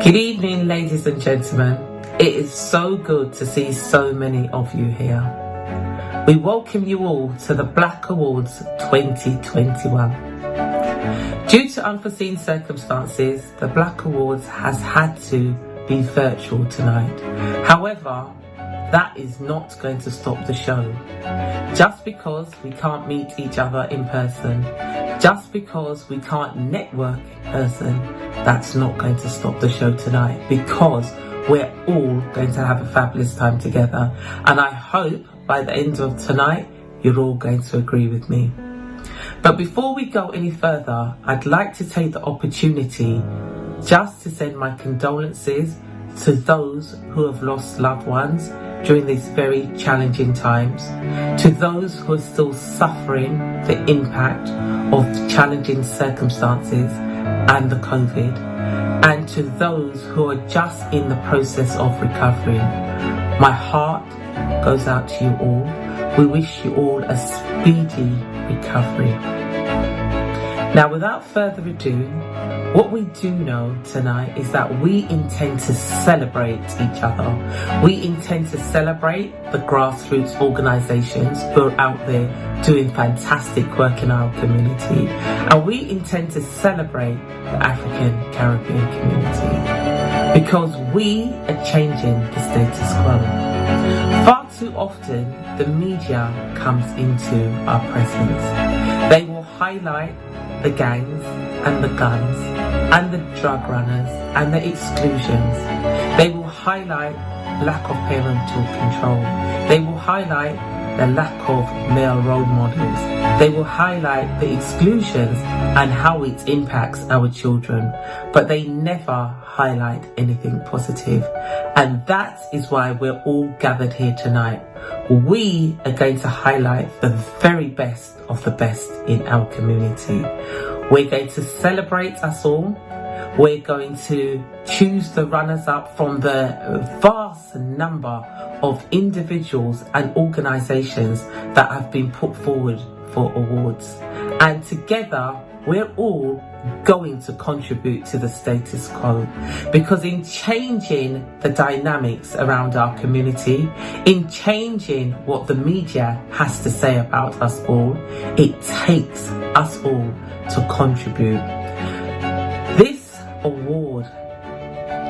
Good evening, ladies and gentlemen. It is so good to see so many of you here. We welcome you all to the Black Awards 2021. Due to unforeseen circumstances, the Black Awards has had to be virtual tonight. However, that is not going to stop the show. Just because we can't meet each other in person, just because we can't network in person, that's not going to stop the show tonight, because we're all going to have a fabulous time together. And I hope by the end of tonight, you're all going to agree with me. But before we go any further, I'd like to take the opportunity just to send my condolences to those who have lost loved ones during these very challenging times, to those who are still suffering the impact of challenging circumstances and the COVID, and to those who are just in the process of recovering. My heart goes out to you all. We wish you all a speedy recovery. Now, without further ado, what we do know tonight is that we intend to celebrate each other. We intend to celebrate the grassroots organisations who are out there doing fantastic work in our community. And we intend to celebrate the African Caribbean community, because we are changing the status quo. Far too often, the media comes into our presence. They will highlight the gangs and the guns and the drug runners and the exclusions. They will highlight lack of parental control. They will highlight the lack of male role models. They will highlight the exclusions and how it impacts our children, but they never highlight anything positive. And that is why we're all gathered here tonight. We are going to highlight the very best of the best in our community. We're going to celebrate us all. We're going to choose the runners-up from the vast number of individuals and organisations that have been put forward for awards. And together, we're all going to contribute to the status quo, because in changing the dynamics around our community, in changing what the media has to say about us all, it takes us all to contribute. This award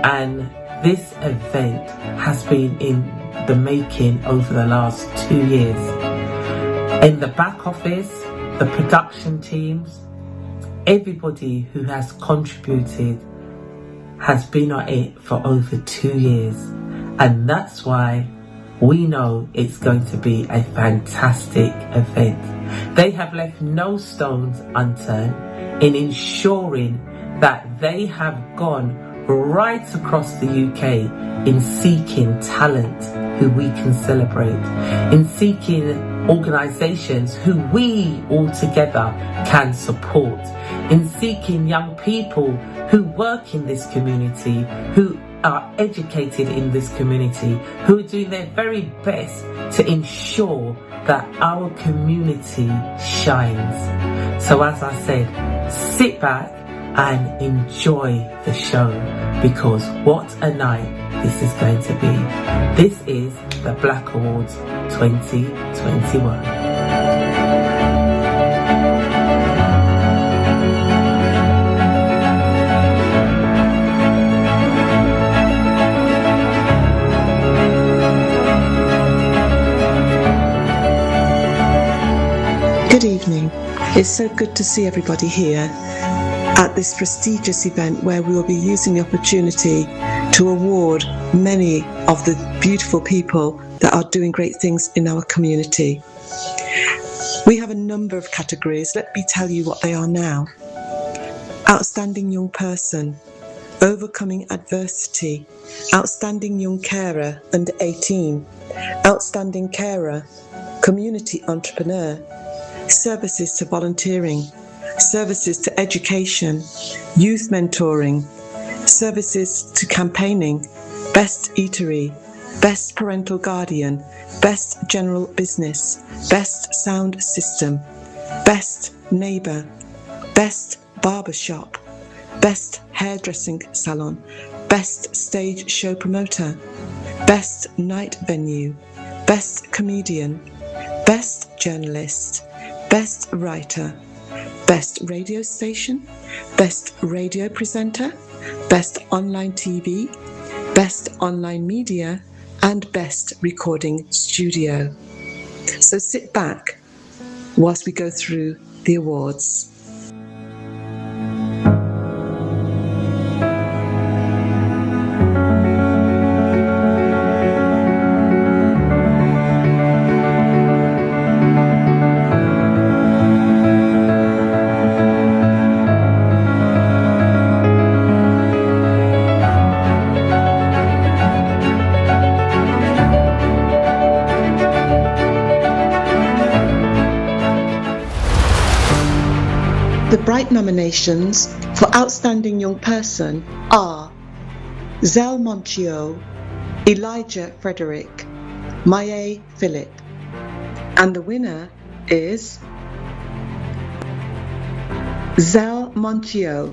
and this event has been in the making over the last 2 years. In the back office, the production teams, everybody who has contributed has been on it for over 2 years. And that's why we know it's going to be a fantastic event. They have left no stones unturned in ensuring that they have gone right across the UK in seeking talent who we can celebrate, in seeking organisations who we all together can support, in seeking young people who work in this community, who are educated in this community, who are doing their very best to ensure that our community shines. So as I said, sit back and enjoy the show, because what a night this is going to be. This is the Black Awards 2021. Good evening. It's so good to see everybody here at this prestigious event where we will be using the opportunity to award many of the beautiful people that are doing great things in our community. We have a number of categories. Let me tell you what they are now. Outstanding Young Person, Overcoming Adversity, Outstanding Young Carer under 18, Outstanding Carer, Community Entrepreneur, Services to Volunteering, Services to Education, Youth Mentoring, Services to Campaigning, Best Eatery, Best Parental Guardian, Best General Business, Best Sound System, Best Neighbour, Best Barbershop, Best Hairdressing Salon, Best Stage Show Promoter, Best Night Venue, Best Comedian, Best Journalist, Best Writer, Best Radio Station, Best Radio Presenter, Best Online TV, Best Online Media, and Best Recording Studio. So sit back whilst we go through the awards. The Bright nominations for Outstanding Young Person are Zell Monchio, Elijah Frederick, Maye Philip, and the winner is Zell Monchio.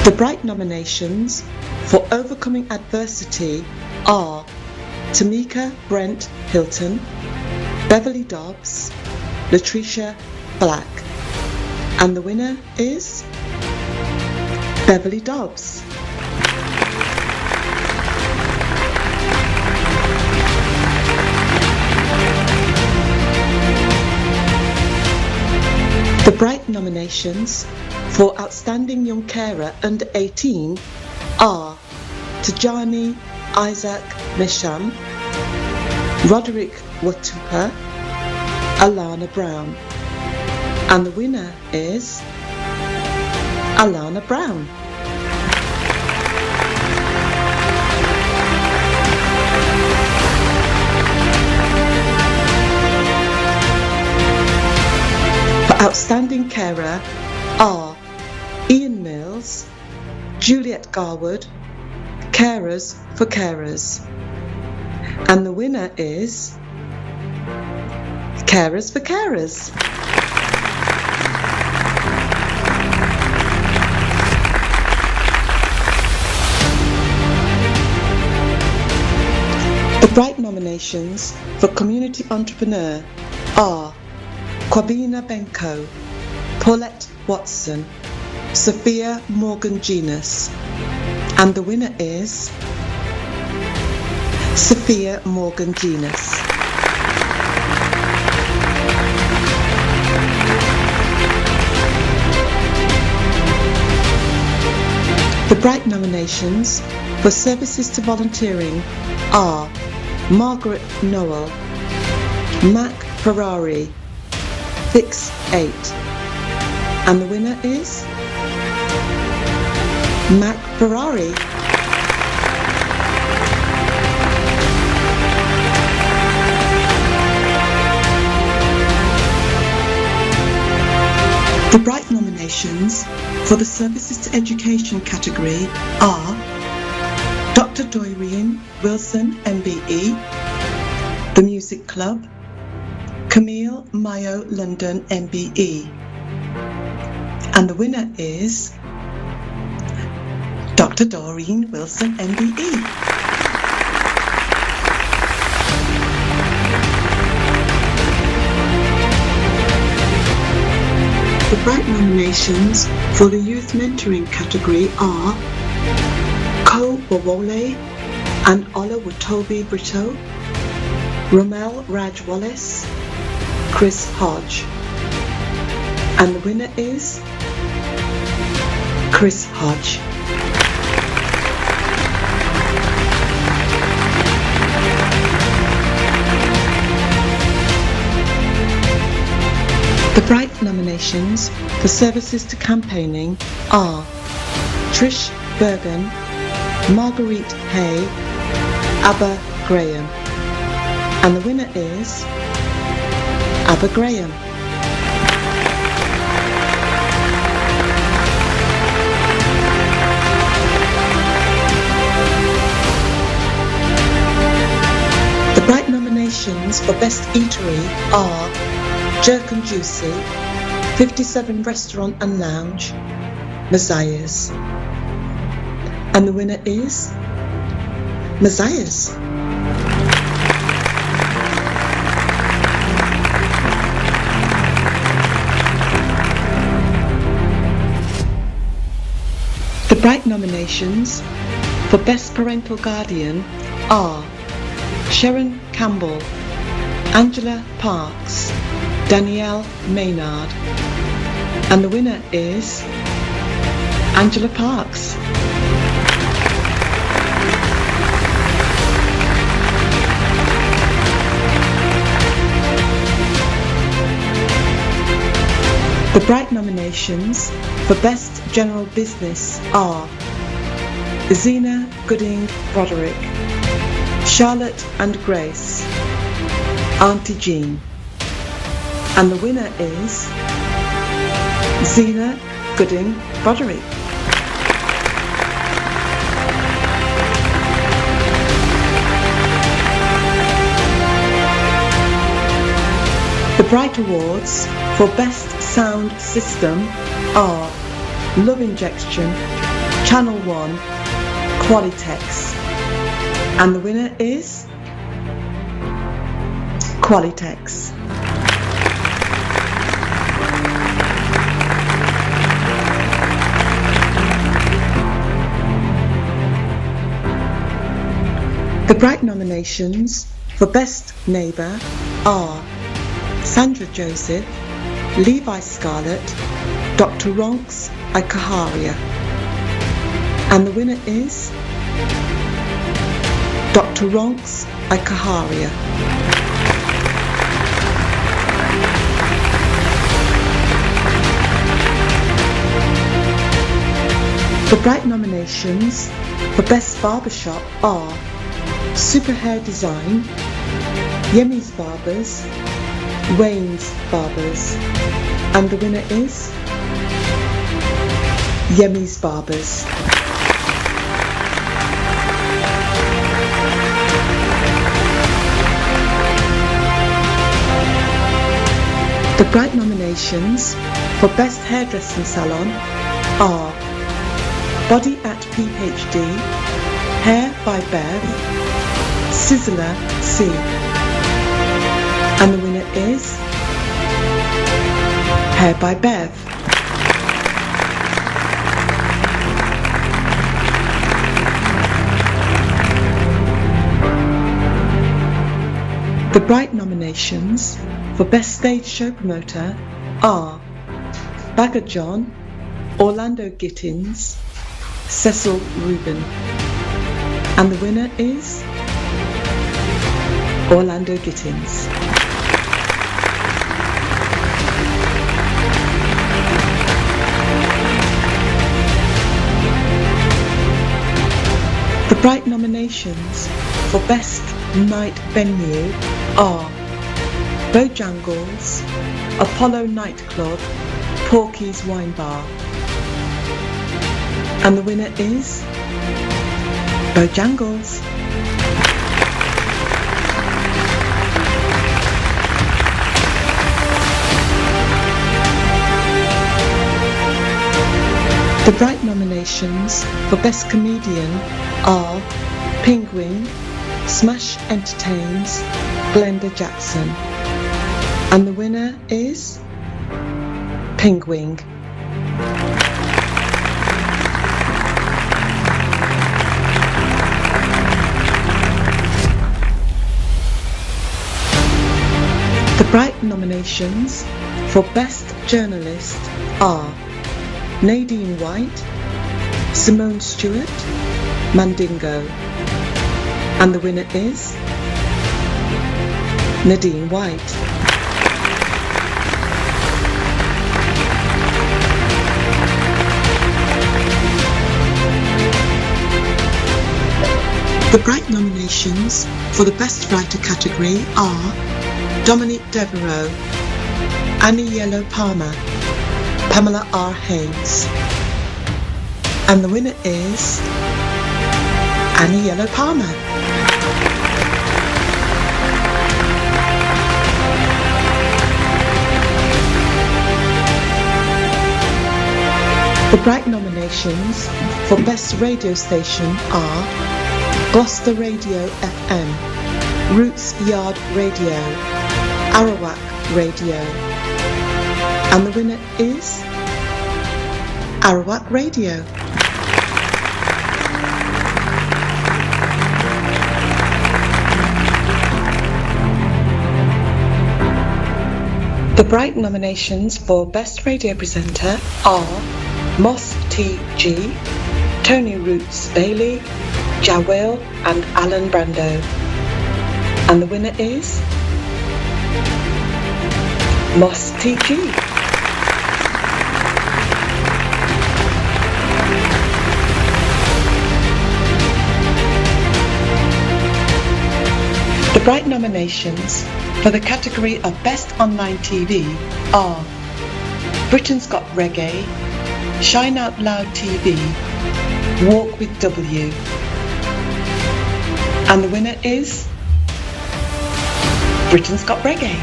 The Bright nominations for Overcoming Adversity are Tamika Brent Hilton, Beverly Dobbs, Latricia Black, and the winner is Beverly Dobbs. The Bright nominations for Outstanding Young Carer Under 18 are Tajani Isaac Mesham, Roderick Watupa, Alana Brown, and the winner is Alana Brown. For Outstanding Carer are Ian Mills, Juliet Garwood, Carers for Carers, and the winner is Carers for Carers. The Bright nominations for Community Entrepreneur are Kwabena Benko, Paulette Watson, Sophia Morgan Genus, and the winner is Sophia Morgan Genus. The Bright nominations for Services to Volunteering are Margaret Noel, Mac Ferrari, Fix 8, and the winner is Mac Ferrari. The Bright nominations for the Services to Education category are Dr. Doreen Wilson MBE, The Music Club, Camille Mayo London MBE, and the winner is Dr. Doreen Wilson MBE. The Bright nominations for the Youth Mentoring category are Ko Wawole and Ola Watobi Brito, Romel Raj Wallace, Chris Hodge, and the winner is Chris Hodge. The Bright nominations for Services to Campaigning are Trish Bergen, Marguerite Hay, Abba Graham, and the winner is Abba Graham. The Bright nominations nominations for Best Eatery are Jerk and Juicy, 57 Restaurant and Lounge, Messiah's. And the winner is Messiah's. The Bright nominations for Best Parental Guardian are Sharon Campbell, Angela Parks, Danielle Maynard, and the winner is Angela Parks. The Bright nominations for Best General Business are Zena Gooding Broderick, Charlotte and Grace, Auntie Jean, and the winner is Zena Gooding Broderick. The Bright Awards for Best Sound System are Love Injection, Channel 1, Qualitex, and the winner is Qualitex. The Bright nominations for Best Neighbour are Sandra Joseph, Levi Scarlett, Dr. Ronks Ikaharia, and the winner is Dr. Ronks Ikaharia. The Bright nominations for Best Barbershop are Super Hair Design, Yemi's Barbers, Wayne's Barbers, and the winner is Yemi's Barbers. The Bright nominations for Best Hairdressing Salon are Body at PhD, Hair by Bev, Sizzler C, and the winner is Hair by Bev. The Bright nominations for Best Stage Show Promoter are Bagger John, Orlando Gittins, Cecil Rubin, and the winner is Orlando Gittins. The Bright nominations for Best Night Venue are Bojangles, Apollo Nightclub, Porky's Wine Bar, and the winner is Bojangles. The Bright nominations for Best Comedian are Penguin, Smash Entertains, Glenda Jackson, and the winner is Penguin. The Bright nominations for Best Journalist are Nadine White, Simone Stewart, Mandingo, and the winner is Nadine White. The Bright nominations for the Best Writer category are Dominique Devereaux, Annie Yellow Palmer, Pamela R. Hayes, and the winner is Annie Yellow Palmer. The Bright nominations for Best Radio Station are Gloucester Radio FM, Roots Yard Radio, Arawak Radio, and the winner is Arawak Radio. The Bright nominations for Best Radio Presenter are Moss T.G., Tony Roots Bailey, Jawel and Alan Brando. And the winner is Moss T.G. The Bright nominations for the category of Best Online TV are Britain's Got Reggae, Shine Out Loud TV, Walk with W. And the winner is Britain's Got Reggae.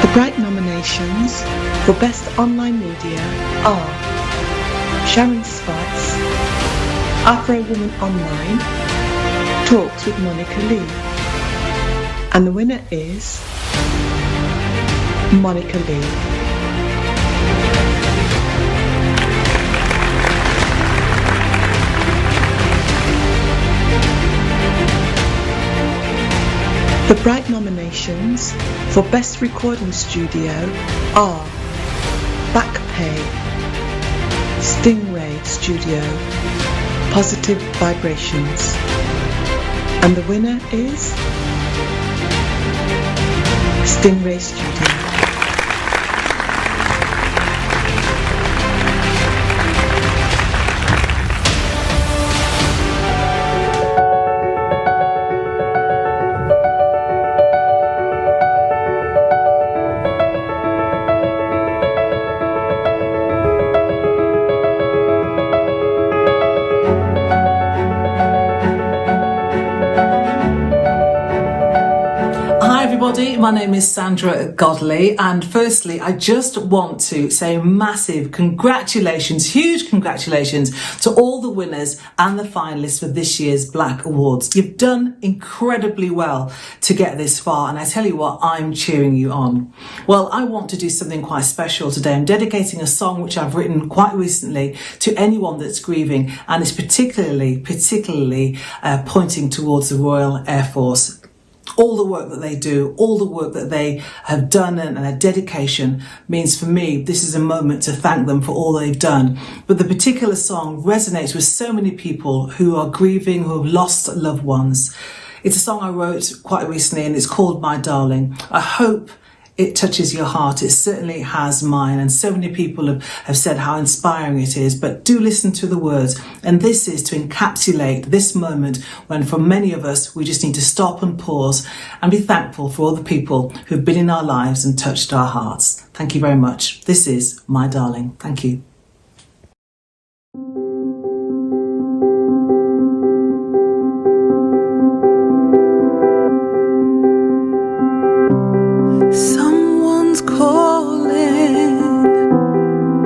The Bright nominations for Best Online Media are Sharon Sparks, Afro Woman Online, Talks with Monica Lee. And the winner is Monica Lee. The Bright nominations for Best Recording Studio are Back Pay, Stingray Studio, Positive Vibrations. And the winner is Stingray Studio. My name is Sandra Godley, and firstly I just want to say massive congratulations, huge congratulations to all the winners and the finalists for this year's Black Awards. You've done incredibly well to get this far, and I tell you what, I'm cheering you on. Well, I want to do something quite special today. I'm dedicating a song which I've written quite recently to anyone that's grieving, and it's particularly pointing towards the Royal Air Force. All the work that they do, all the work that they have done, and their dedication means, for me, this is a moment to thank them for all they've done. But the particular song resonates with so many people who are grieving, who have lost loved ones. It's a song I wrote quite recently, and it's called My Darling. I hope it touches your heart. It certainly has mine, and so many people have said how inspiring it is. But do listen to the words, and this is to encapsulate this moment when, for many of us, we just need to stop and pause and be thankful for all the people who've been in our lives and touched our hearts. Thank you very much. This is My Darling. Thank you.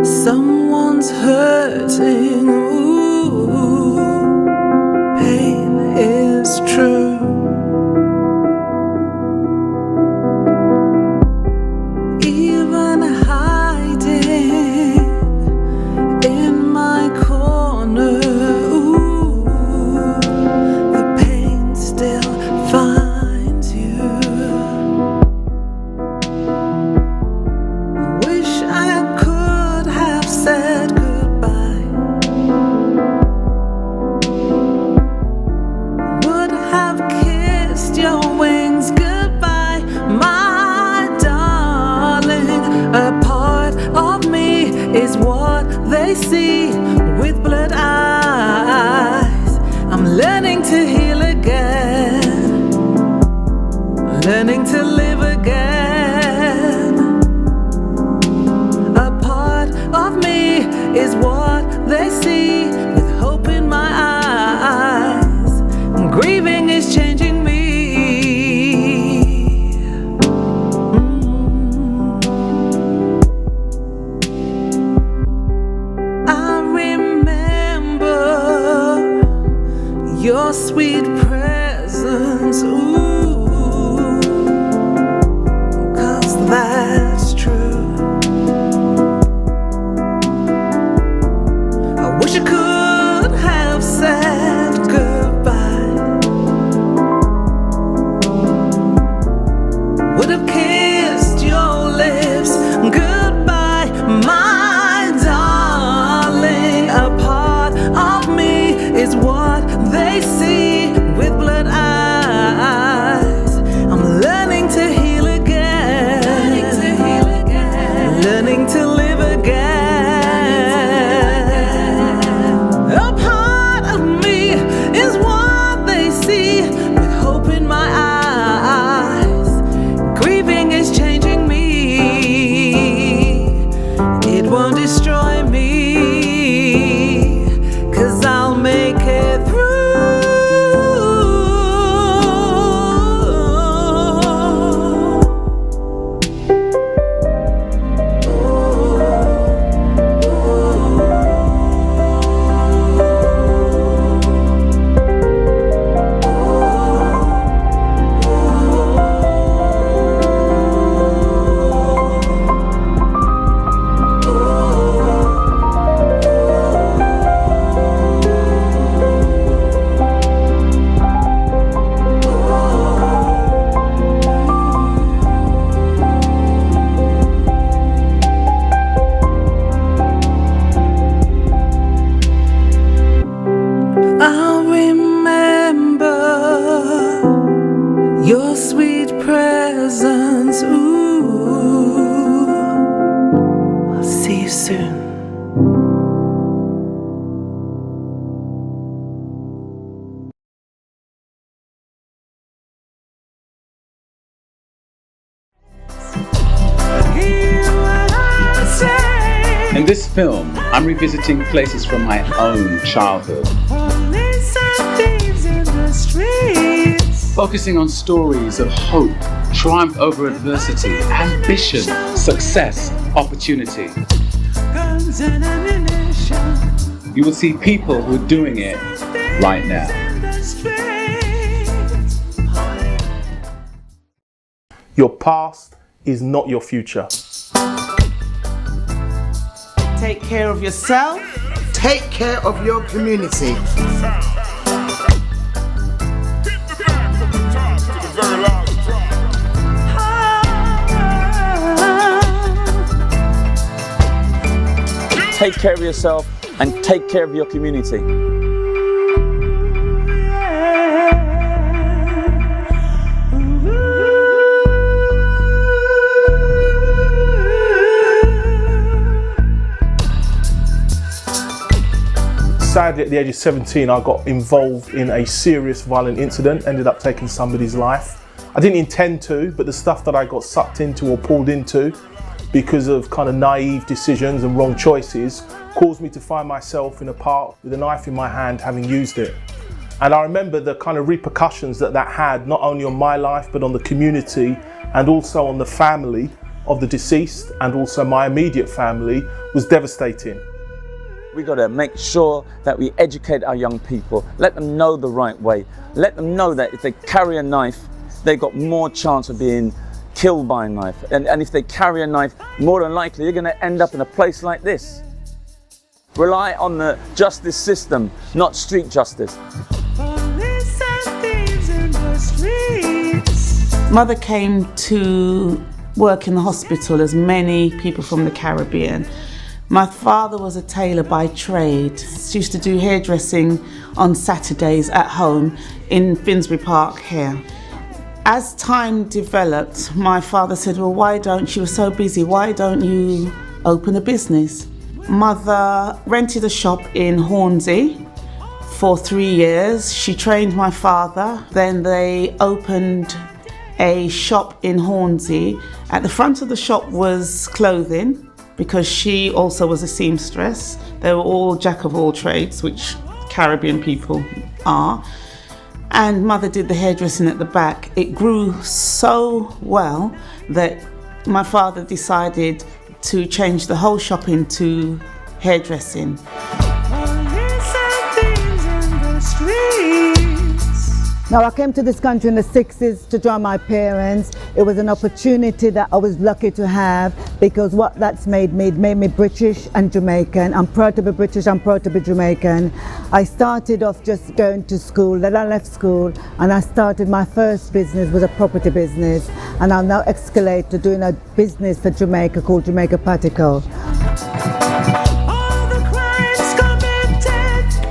Someone's hurting, ooh, pain is true. Even hiding in my corner, ooh, the pain still finds you. Wish I could have said goodbye, would have kissed your wings goodbye, my darling. A part of me is what they see with blood eyes. I'm learning to heal again, learning to live again. A part of me is what they see with hope in my eyes. Grieving is changing your sweet presence, ooh, 'cause that's true. I wish I could have said goodbye, would have kissed your lips goodbye, my darling. A part of me is what they see with blood eyes. I'm learning to heal again, learning to live again. A part of me is what they see with hope in my eyes. Grieving is changing me, it won't destroy me, 'cause I'll make it through. I'll remember your sweet presence, ooh. I'll see you soon. In this film, I'm revisiting places from my own childhood, focusing on stories of hope, triumph over adversity, ambition, success, opportunity. You will see people who are doing it right now. Your past is not your future. Take care of yourself. Take care of your community. Take care of yourself and take care of your community. Sadly, at the age of 17, I got involved in a serious violent incident, ended up taking somebody's life. I didn't intend to, but the stuff that I got sucked into or pulled into because of kind of naive decisions and wrong choices caused me to find myself in a park with a knife in my hand, having used it. And I remember the kind of repercussions that had, not only on my life, but on the community and also on the family of the deceased and also my immediate family, was devastating. We got to make sure that we educate our young people, let them know the right way, let them know that if they carry a knife, they've got more chance of being killed by a knife. And if they carry a knife, more than likely you're going to end up in a place like this. Rely on the justice system, not street justice. Mother came to work in the hospital, as many people from the Caribbean. My father was a tailor by trade. He used to do hairdressing on Saturdays at home in Finsbury Park here. As time developed, my father said, well, why don't you, were so busy, why don't you open a business? Mother rented a shop in Hornsey for 3 years. She trained my father. Then they opened a shop in Hornsey. At the front of the shop was clothing, because she also was a seamstress. They were all jack of all trades, which Caribbean people are. And Mother did the hairdressing at the back. It grew so well that my father decided to change the whole shop into hairdressing. Things in the street. Now, I came to this country in the 60s to join my parents. It was an opportunity that I was lucky to have, because what that's made me British and Jamaican. I'm proud to be British, I'm proud to be Jamaican. I started off just going to school, then I left school and I started my first business, was a property business, and I've now escalated to doing a business for Jamaica called Jamaica Patico.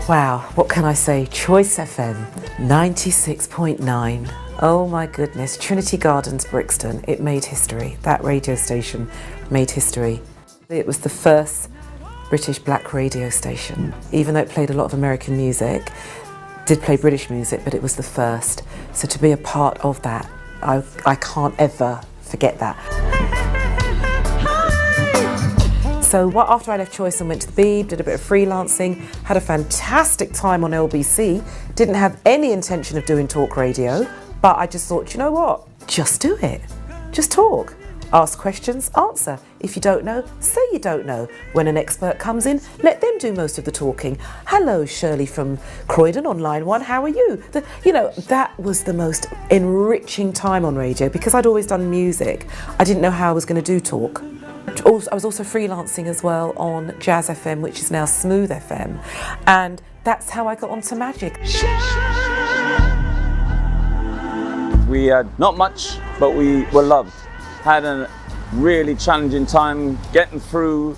Wow, what can I say? Choice FM 96.9. Oh my goodness, Trinity Gardens, Brixton. It made history. That radio station made history. It was the first British black radio station. Even though it played a lot of American music, did play British music, but it was the first. So to be a part of that, I can't ever forget that. So after I left Choice and went to the Beeb, did a bit of freelancing, had a fantastic time on LBC, didn't have any intention of doing talk radio, but I just thought, you know what, just do it. Just talk. Ask questions, answer. If you don't know, say you don't know. When an expert comes in, let them do most of the talking. Hello, Shirley from Croydon on line 1, how are you? That was the most enriching time on radio, because I'd always done music. I didn't know how I was going to do talk. I was also freelancing as well on Jazz FM, which is now Smooth FM, and that's how I got onto Magic. We had not much, but we were loved. Had a really challenging time getting through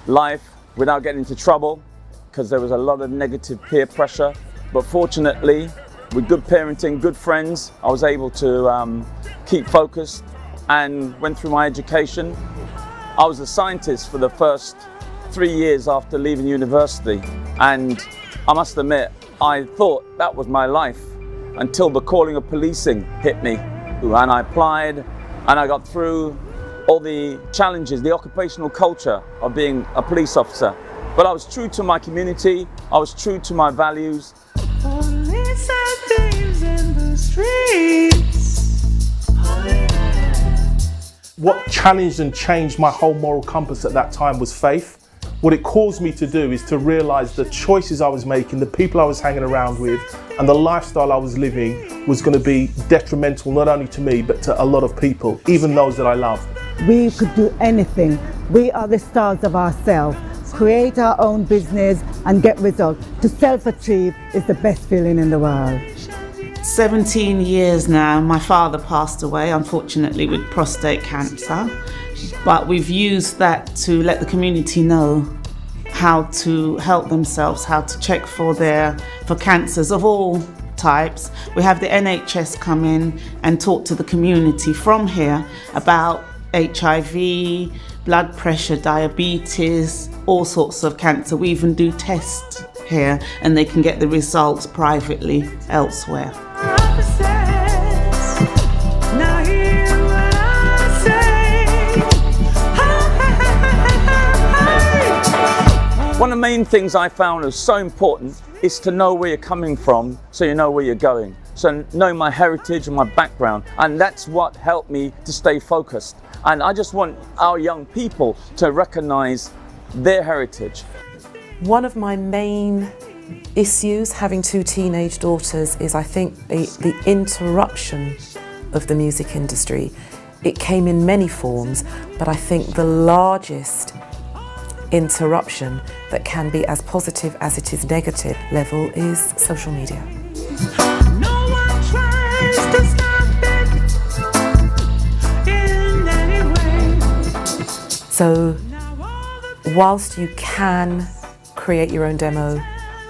life without getting into trouble, because there was a lot of negative peer pressure. But fortunately, with good parenting, good friends, I was able to keep focused and went through my education. I was a scientist for the first 3 years after leaving university, and I must admit, I thought that was my life until the calling of policing hit me, and I applied and I got through all the challenges, the occupational culture of being a police officer. But I was true to my community, I was true to my values. Police and thieves in the streets. What challenged and changed my whole moral compass at that time was faith. What it caused me to do is to realise the choices I was making, the people I was hanging around with, and the lifestyle I was living was going to be detrimental not only to me but to a lot of people, even those that I loved. We could do anything. We are the stars of ourselves. Create our own business and get results. To self-achieve is the best feeling in the world. 17 years now. My father passed away, unfortunately, with prostate cancer. But we've used that to let the community know how to help themselves, how to check for cancers of all types. We have the NHS come in and talk to the community from here about HIV, blood pressure, diabetes, all sorts of cancer. We even do tests here, and they can get the results privately elsewhere. One of the main things I found was so important is to know where you're coming from so you know where you're going. So knowing my heritage and my background, and that's what helped me to stay focused. And I just want our young people to recognise their heritage. One of my main issues having 2 teenage daughters is, I think, the interruption of the music industry. It came in many forms, but I think the largest interruption that can be as positive as it is negative level is social media. No one tries to stop it in any way. So whilst you can create your own demo,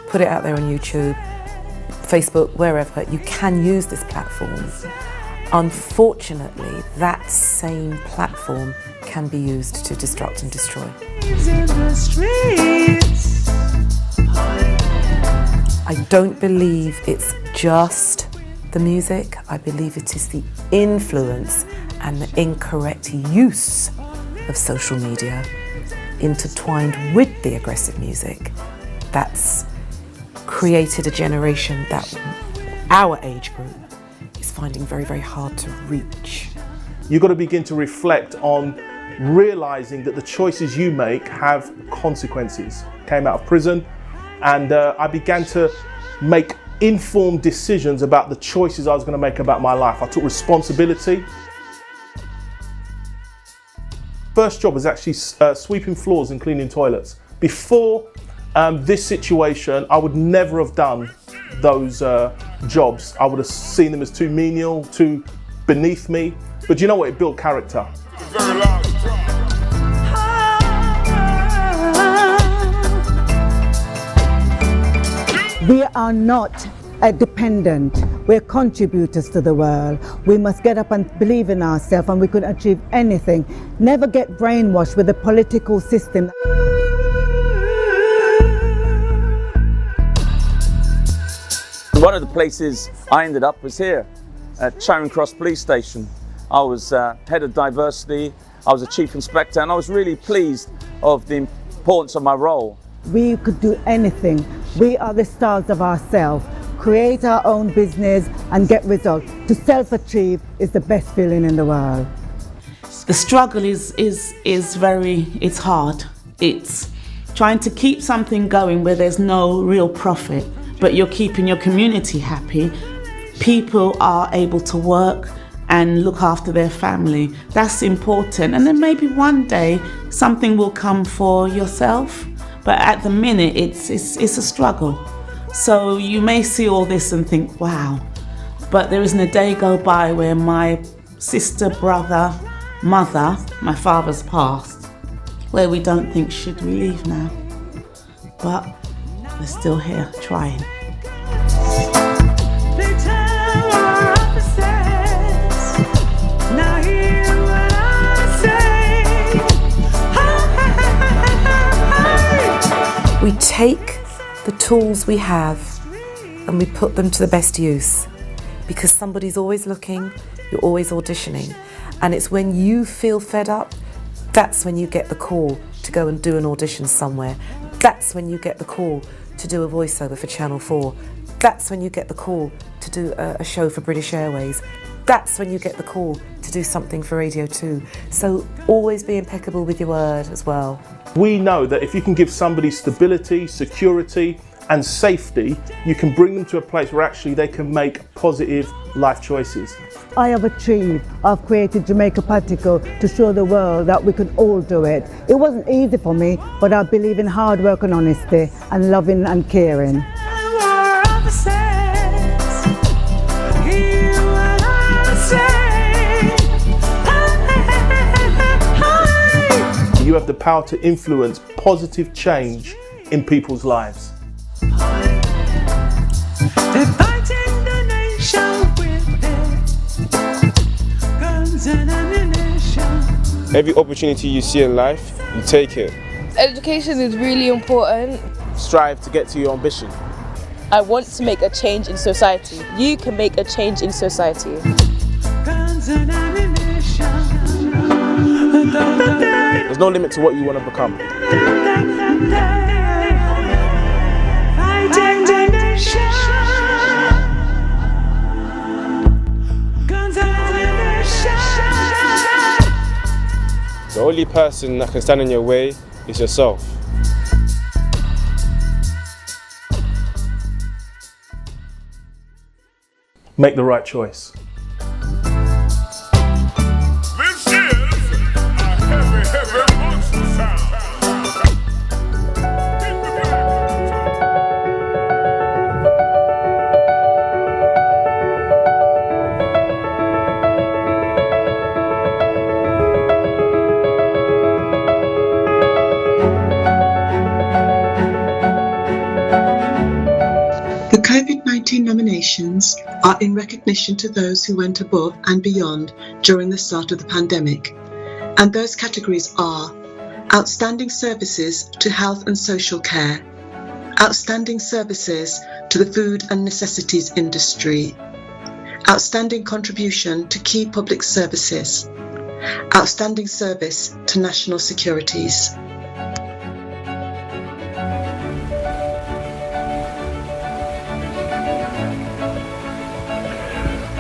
put it out there on YouTube, Facebook, wherever, you can use this platform. Unfortunately, that same platform can be used to destruct and destroy. I don't believe it's just the music. I believe it is the influence and the incorrect use of social media intertwined with the aggressive music that's created a generation that our age group is finding very, very hard to reach. You've got to begin to reflect on realising that the choices you make have consequences. Came out of prison and I began to make informed decisions about the choices I was going to make about my life. I took responsibility. First job was actually sweeping floors and cleaning toilets. Before this situation, I would never have done those jobs. I would have seen them as too menial, too beneath me. But you know what? It built character. We are not dependent. We're contributors to the world. We must get up and believe in ourselves, and we can achieve anything. Never get brainwashed with the political system. One of the places I ended up was here at Charing Cross Police Station. I was head of diversity, I was a chief inspector, and I was really pleased of the importance of my role. We could do anything. We are the stars of ourselves. Create our own business and get results. To self-achieve is the best feeling in the world. The struggle is it's hard. It's trying to keep something going where there's no real profit, but you're keeping your community happy. People are able to work and look after their family. That's important. And then maybe one day something will come for yourself. But at the minute, it's a struggle. So you may see all this and think, wow. But there isn't a day go by where my sister, brother, mother, my father's passed, where we don't think, should we leave now? But we're still here, trying. We take the tools we have and we put them to the best use, because somebody's always looking, you're always auditioning, and it's when you feel fed up, that's when you get the call to go and do an audition somewhere. That's when you get the call to do a voiceover for Channel 4. That's when you get the call to do a show for British Airways. That's when you get the call to do something for Radio 2. So always be impeccable with your word as well. We know that if you can give somebody stability, security and safety, you can bring them to a place where actually they can make positive life choices. I have achieved. I've created Jamaica Patico to show the world that we can all do it. It wasn't easy for me, but I believe in hard work and honesty and loving and caring. You have the power to influence positive change in people's lives. Every opportunity you see in life, you take it. Education is really important. Strive to get to your ambition. I want to make a change in society. You can make a change in society. There's no limit to what you want to become. The only person that can stand in your way is yourself. Make the right choice. The COVID-19 nominations are in recognition to those who went above and beyond during the start of the pandemic, and those categories are Outstanding Services to Health and Social Care, Outstanding Services to the Food and Necessities Industry, Outstanding Contribution to Key Public Services, Outstanding Service to National Securities.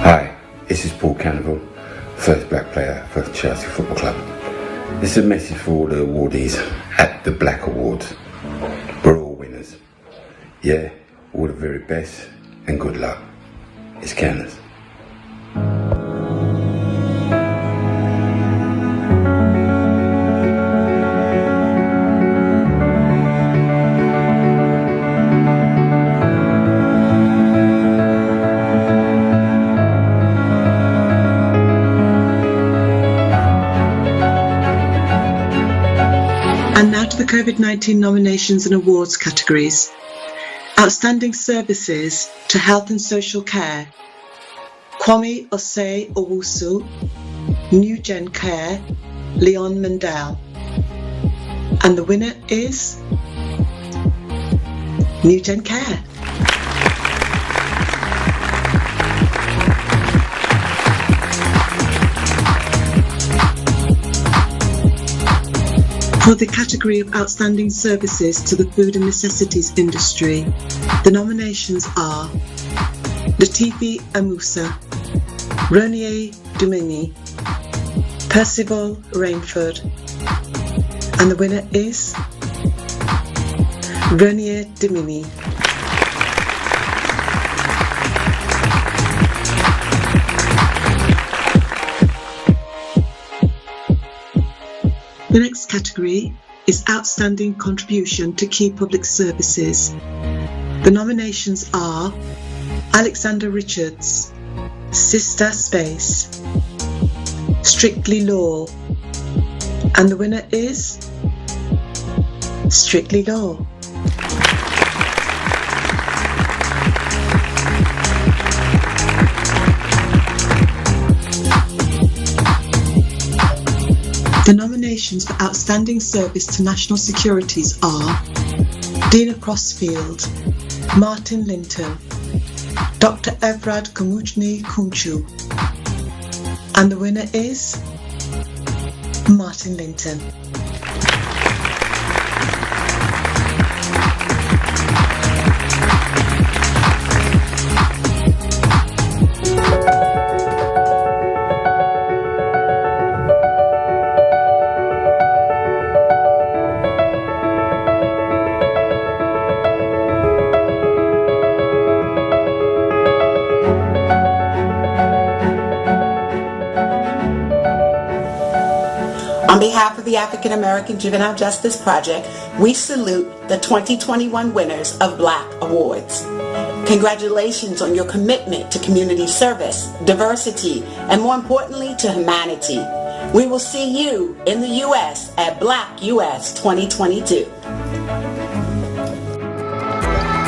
Hi, this is Paul Campbell, first black player for Chelsea Football Club. This is a message for all the awardees at the Black Awards. We're all winners. Yeah, all the very best. and good luck. It's Candace. And now to the COVID-19 nominations and awards categories. Outstanding Services to Health and Social Care, Kwame Osei Owusu, New Gen Care, Leon Mandel. And the winner is New Gen Care. For the category of Outstanding Services to the Food and Necessities Industry, the nominations are Latifi Amusa, Ronier Dumini, Percival Rainford, and the winner is Ronier Dumini. The next category is Outstanding Contribution to Key Public Services. The nominations are Alexander Richards, Sister Space, Strictly Law, and the winner is Strictly Law. The nominations for Outstanding Service to National Securities are Dina Crossfield, Martin Linton, Dr. Evrad Kamuchni Kumchu, and the winner is Martin Linton. On behalf of the African American Juvenile Justice Project, we salute the 2021 winners of Black Awards. Congratulations on your commitment to community service, diversity, and more importantly, to humanity. We will see you in the U.S. at Black US 2022.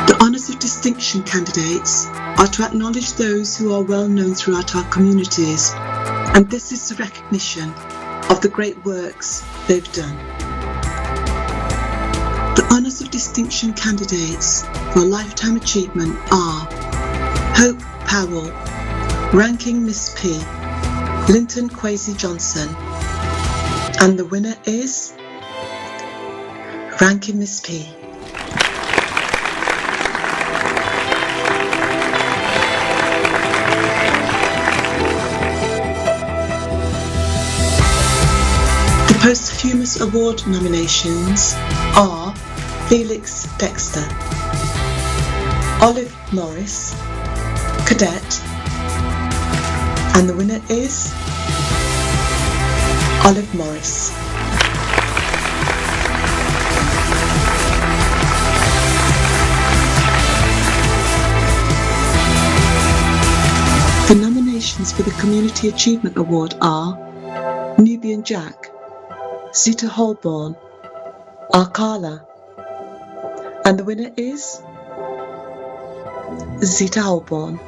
The Honours of Distinction candidates are to acknowledge those who are well known throughout our communities, and this is the recognition of the great works they've done. The Honours of Distinction candidates for Lifetime Achievement are Hope Powell, Ranking Miss P, Linton Kwesi Johnson, and the winner is Ranking Miss P. The posthumous award nominations are Felix Dexter, Olive Morris, Cadet, and the winner is Olive Morris. The nominations for the Community Achievement Award are Nubian Jack, Zita Holborn, Arkala, and the winner is Zita Holborn.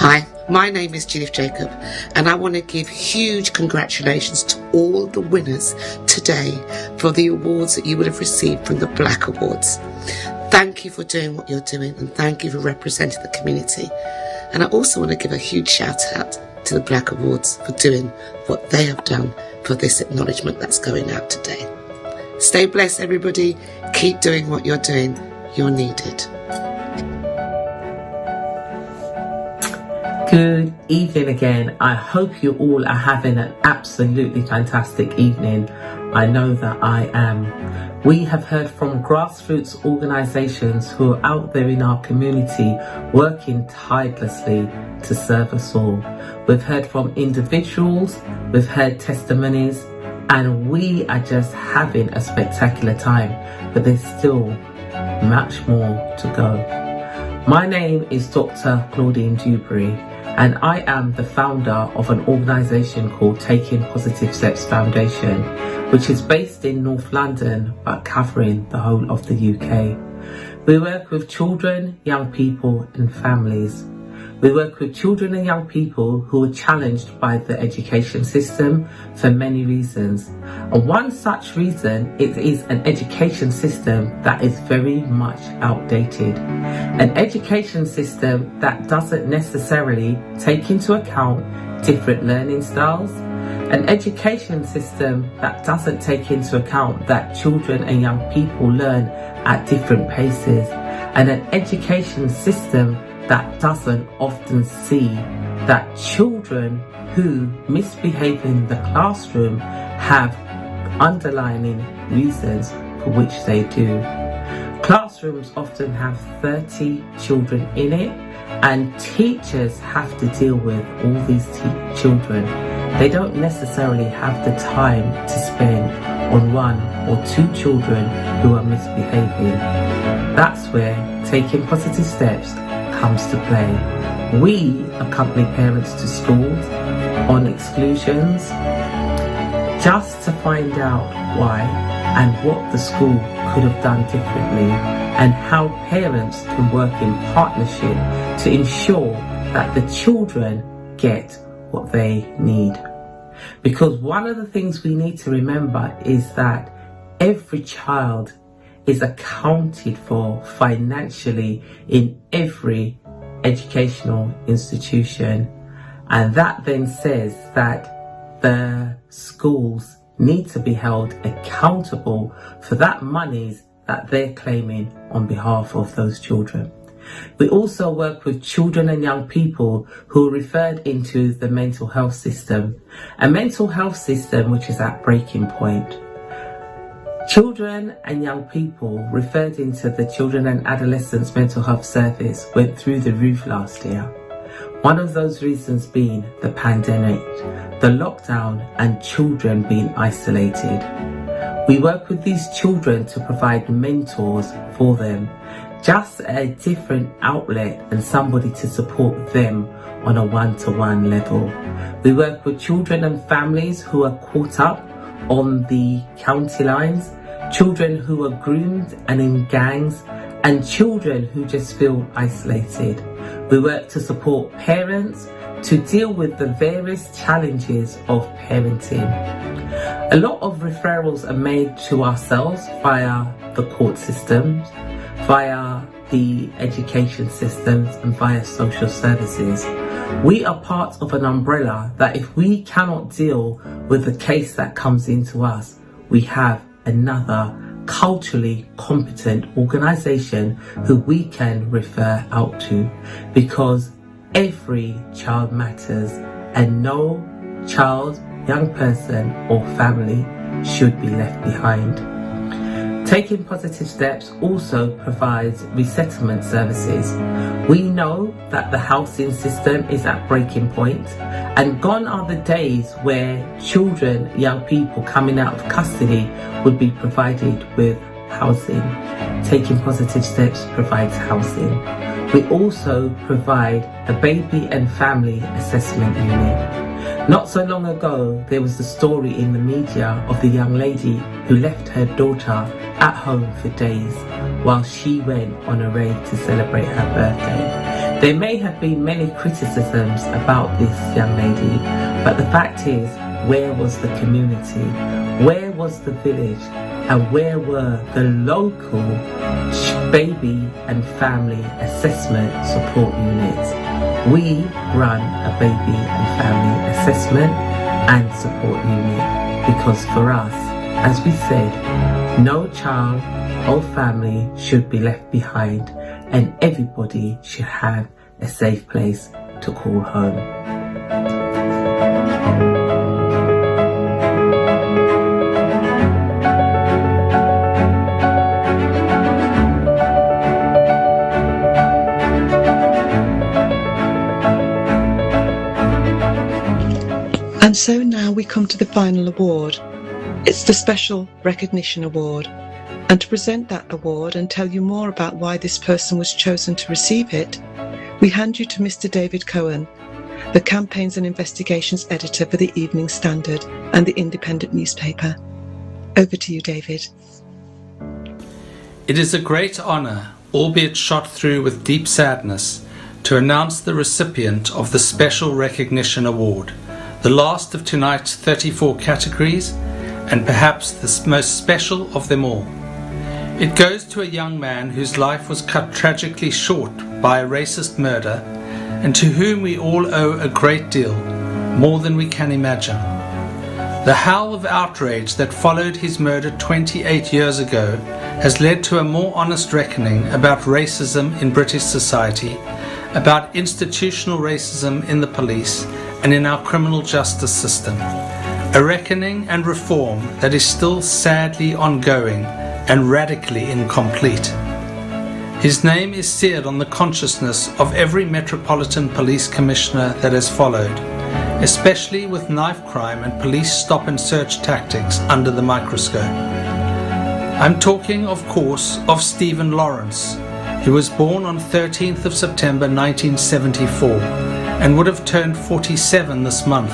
Hi, my name is Judith Jacob, and I want to give huge congratulations to all the winners today for the awards that you would have received from the Black Awards. Thank you for doing what you're doing, and thank you for representing the community. And I also want to give a huge shout out to the Black Awards for doing what they have done for this acknowledgement that's going out today. Stay blessed, everybody. Keep doing what you're doing. You're needed. Good evening again. I hope you all are having an absolutely fantastic evening. I know that I am. We have heard from grassroots organisations who are out there in our community working tirelessly to serve us all. We've heard from individuals, we've heard testimonies, and we are just having a spectacular time, but there's still much more to go. My name is Dr. Claudine Dewberry, and I am the founder of an organisation called Taking Positive Steps Foundation, which is based in North London but covering the whole of the UK. We work with children, young people and families. We work with children and young people who are challenged by the education system for many reasons. And one such reason is an education system that is very much outdated. An education system that doesn't necessarily take into account different learning styles. An education system that doesn't take into account that children and young people learn at different paces. And an education system that doesn't often see that children who misbehave in the classroom have underlying reasons for which they do. Classrooms often have 30 children in it, and teachers have to deal with all these children. They don't necessarily have the time to spend on one or two children who are misbehaving. That's where Taking Positive Steps comes to play. We accompany parents to schools on exclusions just to find out why and what the school could have done differently, and how parents can work in partnership to ensure that the children get what they need. Because one of the things we need to remember is that every child is accounted for financially in every educational institution, and that then says that the schools need to be held accountable for that monies that they're claiming on behalf of those children. We also work with children and young people who are referred into the mental health system, a mental health system which is at breaking point. Children and young people referred into the Children and Adolescents Mental Health Service went through the roof last year. One of those reasons being the pandemic, the lockdown and children being isolated. We work with these children to provide mentors for them, just a different outlet and somebody to support them on a one-to-one level. We work with children and families who are caught up on the county lines, children who are groomed and in gangs, and children who just feel isolated. We work to support parents to deal with the various challenges of parenting. A lot of referrals are made to ourselves via the court systems, via the education systems and via social services. We are part of an umbrella that if we cannot deal with the case that comes into us, we have another culturally competent organisation who we can refer out to, because every child matters and no child, young person or family should be left behind. Taking Positive Steps also provides resettlement services. We know that the housing system is at breaking point, and gone are the days where children, young people coming out of custody would be provided with housing. Taking Positive Steps provides housing. We also provide a baby and family assessment unit. Not so long ago, there was the story in the media of the young lady who left her daughter at home for days while she went on a raid to celebrate her birthday. There may have been many criticisms about this young lady, but the fact is, where was the community? Where was the village? And where were the local baby and family assessment support units? We run a baby and family assessment and support unit because for us, as we said, no child or family should be left behind and everybody should have a safe place to call home. And so now we come to the final award. It's the Special Recognition Award. And to present that award and tell you more about why this person was chosen to receive it, we hand you to Mr. David Cohen, the Campaigns and Investigations Editor for the Evening Standard and the Independent newspaper. Over to you, David. It is a great honour, albeit shot through with deep sadness, to announce the recipient of the Special Recognition Award, the last of tonight's 34 categories, and perhaps the most special of them all. It goes to a young man whose life was cut tragically short by a racist murder, and to whom we all owe a great deal, more than we can imagine. The howl of outrage that followed his murder 28 years ago has led to a more honest reckoning about racism in British society, about institutional racism in the police and in our criminal justice system. A reckoning and reform that is still sadly ongoing and radically incomplete. His name is seared on the consciousness of every Metropolitan Police Commissioner that has followed, especially with knife crime and police stop and search tactics under the microscope. I'm talking, of course, of Stephen Lawrence, who was born on 13th of September 1974 and would have turned 47 this month,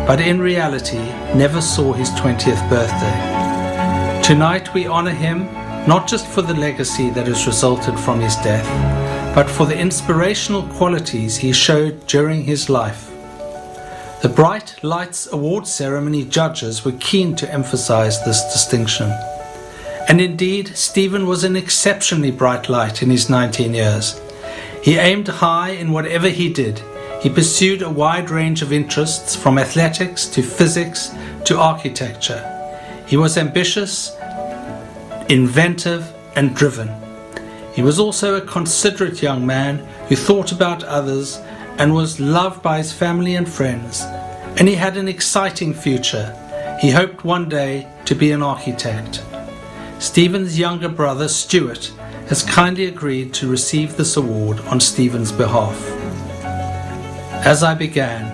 but in reality never saw his 20th birthday. Tonight we honour him not just for the legacy that has resulted from his death, but for the inspirational qualities he showed during his life. The Bright Lights Award ceremony judges were keen to emphasise this distinction. And indeed, Stephen was an exceptionally bright light in his 19 years. He aimed high in whatever he did. He pursued a wide range of interests, from athletics to physics to architecture. He was ambitious, inventive and driven. He was also a considerate young man who thought about others and was loved by his family and friends. And he had an exciting future. He hoped one day to be an architect. Stephen's younger brother, Stuart, has kindly agreed to receive this award on Stephen's behalf. As I began,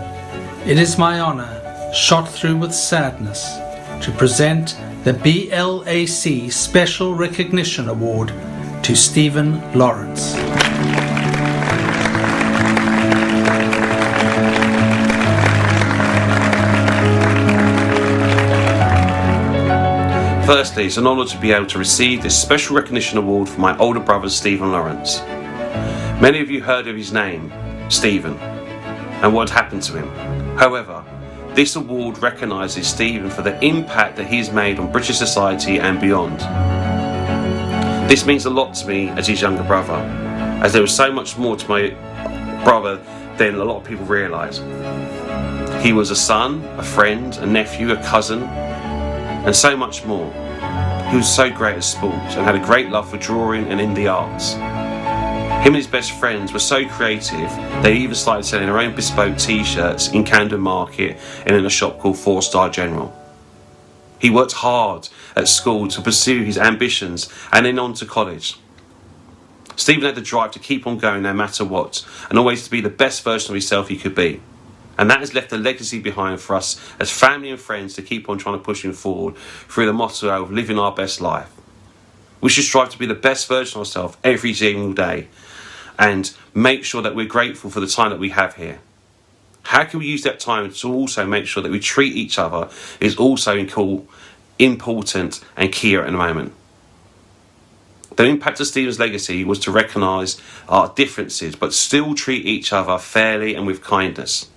it is my honour, shot through with sadness, to present the BLAC Special Recognition Award to Stephen Lawrence. Firstly, it's an honour to be able to receive this Special Recognition Award for my older brother Stephen Lawrence. Many of you heard of his name, Stephen, and what happened to him. However, this award recognises Stephen for the impact that he's made on British society and beyond. This means a lot to me as his younger brother, as there was so much more to my brother than a lot of people realise. He was a son, a friend, a nephew, a cousin, and so much more. He was so great at sports and had a great love for drawing and in the arts. Him and his best friends were so creative, they even started selling their own bespoke t-shirts in Camden Market and in a shop called 4 Star General. He worked hard at school to pursue his ambitions and then on to college. Stephen had the drive to keep on going no matter what, and always to be the best version of himself he could be. And that has left a legacy behind for us as family and friends to keep on trying to push him forward through the motto of living our best life. We should strive to be the best version of ourselves every single day and make sure that we're grateful for the time that we have here. How can we use that time to also make sure that we treat each other is also important and key at the moment. The impact of Stephen's legacy was to recognise our differences but still treat each other fairly and with kindness.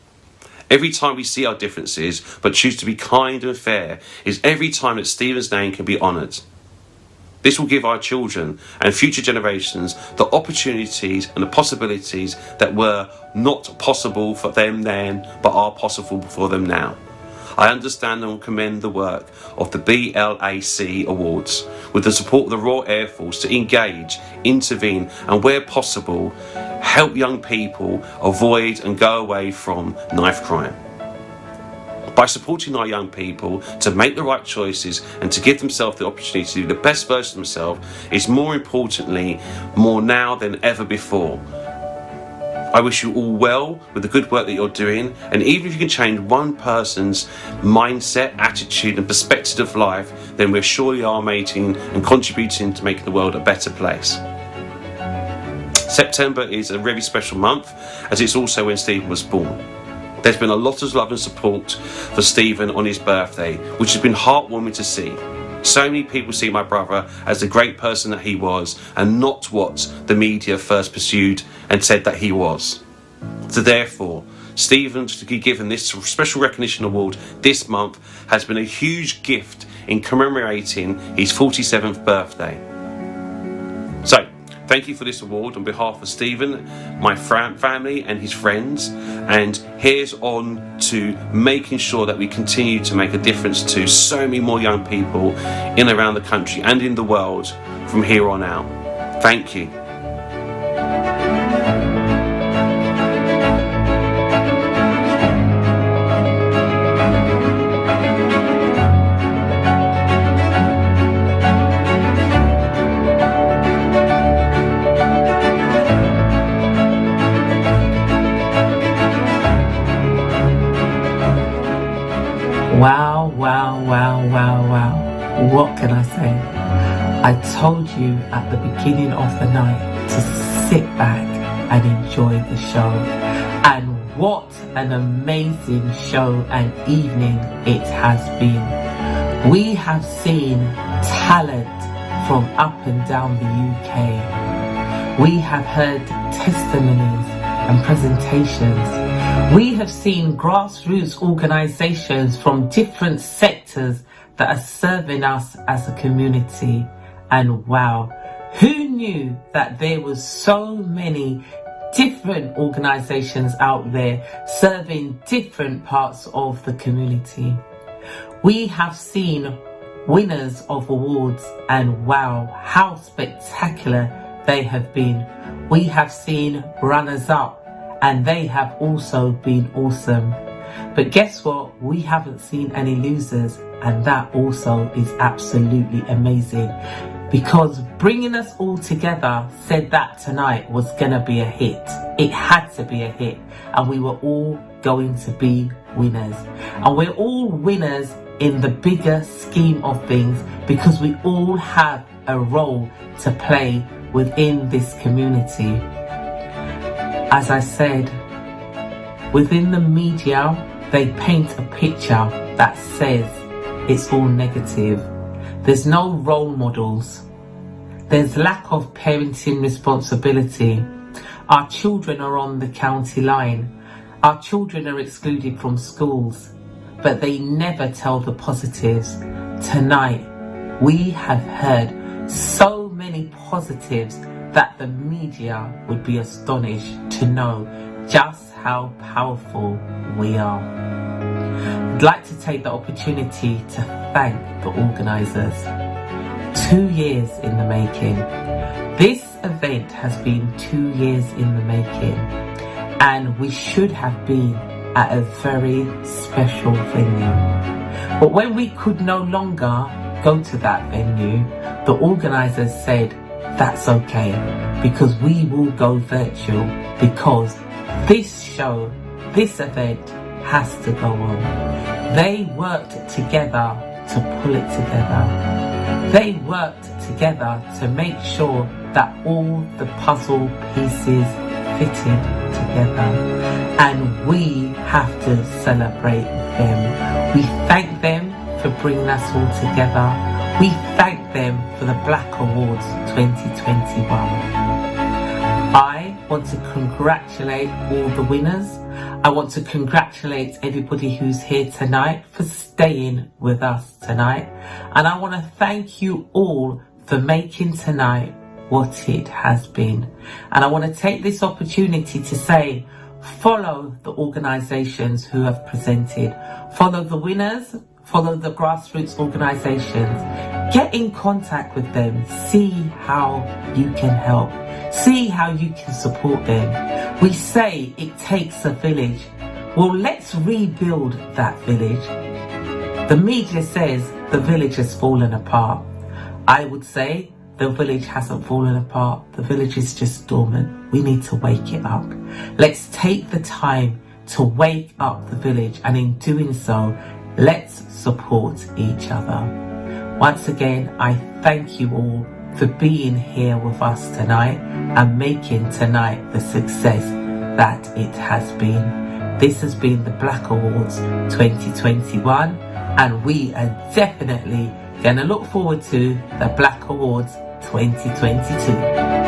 Every time we see our differences but choose to be kind and fair is every time that Stephen's name can be honoured. This will give our children and future generations the opportunities and the possibilities that were not possible for them then, but are possible for them now. I understand and commend the work of the BLAC Awards, with the support of the Royal Air Force, to engage, intervene and where possible, help young people avoid and go away from knife crime. By supporting our young people to make the right choices and to give themselves the opportunity to do the best version of themselves is more importantly, more now than ever before. I wish you all well with the good work that you're doing, and even if you can change one person's mindset, attitude and perspective of life, then we surely are making and contributing to making the world a better place. September is a very special month, as it's also when Stephen was born. There's been a lot of love and support for Stephen on his birthday, which has been heartwarming to see. So many people see my brother as the great person that he was, and not what the media first pursued and said that he was. So therefore, Stephen, to be given this special recognition award this month has been a huge gift in commemorating his 47th birthday. So, thank you for this award on behalf of Stephen, my family and his friends, and here's on to making sure that we continue to make a difference to so many more young people in and around the country and in the world from here on out. Thank you. Wow, wow, wow, wow, wow. What can I say? I told you at the beginning of the night to sit back and enjoy the show. And what an amazing show and evening it has been. We have seen talent from up and down the UK. We have heard testimonies and presentations. We have seen grassroots organisations from different sectors that are serving us as a community. And wow, who knew that there was so many different organisations out there serving different parts of the community? We have seen winners of awards, and wow, how spectacular they have been. We have seen runners-up, and they have also been awesome. But guess what? We haven't seen any losers, and that also is absolutely amazing, because bringing us all together said that tonight was gonna be a hit. It had to be a hit, and we were all going to be winners. And we're all winners in the bigger scheme of things, because we all have a role to play within this community. As I said, within the media, they paint a picture that says it's all negative. There's no role models. There's lack of parenting responsibility. Our children are on the county line. Our children are excluded from schools, but they never tell the positives. Tonight, we have heard so many positives that the media would be astonished to know just how powerful we are. I'd like to take the opportunity to thank the organisers. 2 years in the making. This event has been 2 years in the making, and we should have been at a very special venue. But when we could no longer go to that venue, the organisers said, that's okay, because we will go virtual, because this show, this event has to go on. They worked together to pull it together. They worked together to make sure that all the puzzle pieces fitted together. And we have to celebrate them. We thank them for bringing us all together. We thank them for the Black Awards 2021. I want to congratulate all the winners. I want to congratulate everybody who's here tonight for staying with us tonight. And I want to thank you all for making tonight what it has been. And I want to take this opportunity to say, follow the organisations who have presented, follow the winners, follow the grassroots organisations, get in contact with them, see how you can help, see how you can support them. We say it takes a village. Well, let's rebuild that village. The media says the village has fallen apart. I would say the village hasn't fallen apart. The village is just dormant. We need to wake it up. Let's take the time to wake up the village, and in doing so, let's support each other. Once again, I thank you all for being here with us tonight and making tonight the success that it has been. This has been the Black Awards 2021, and we are definitely going to look forward to the Black Awards 2022.